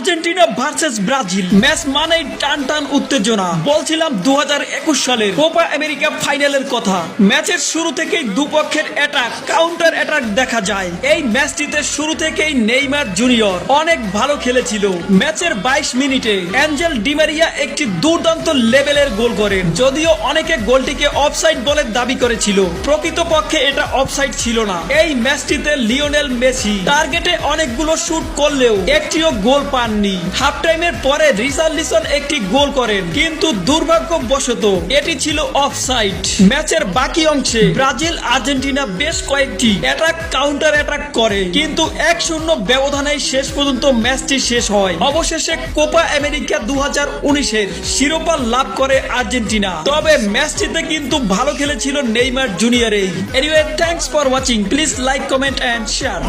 Argentina versus Brazil match মানেই টান টান উত্তেজনা। বলছিলাম 2021 সালের কোপা আমেরিকা ফাইনালের কথা। ম্যাচের শুরু থেকেই দুপক্ষের অ্যাটাক কাউন্টার অ্যাটাক দেখা যায়। এই ম্যাচটিতে শুরু থেকেই নেইমার জুনিয়র অনেক ভালো খেলেছিল। ম্যাচের 22 মিনিটে অ্যাঞ্জেল ডি মারিয়া একটি দুর্দান্ত লেভেলের গোল করেন। যদিও অনেকে গোলটিকে অফসাইড বলে দাবি করেছিল, প্রকৃতপক্ষে এটা অফসাইড ছিল না। এই ম্যাচটিতে লিওনেল মেসি টার্গেটে অনেকগুলো শুট করলেও একটিও গোল পাননি। হাফ টাইমের পরে রিচার্লিসন একটি গোল করেন, কিন্তু দুর্ভাগ্যবশত এটি ছিল অফসাইড। ম্যাচের বাকি অংশে ব্রাজিল আর্জেন্টিনা বেশ কয়েকটি অ্যাটাক কাউন্টার অ্যাটাক করে, কিন্তু 1-0 ব্যবধানে শেষ পর্যন্ত ম্যাচটি শেষ হয়। অবশেষে কোপা আমেরিকা 2019-এর শিরোপা লাভ করে আর্জেন্টিনা। তবে ম্যাচটিতে কিন্তু ভালো খেলেছিল নেইমার জুনিয়রই। Anyway, thanks for watching. Please like, comment and share.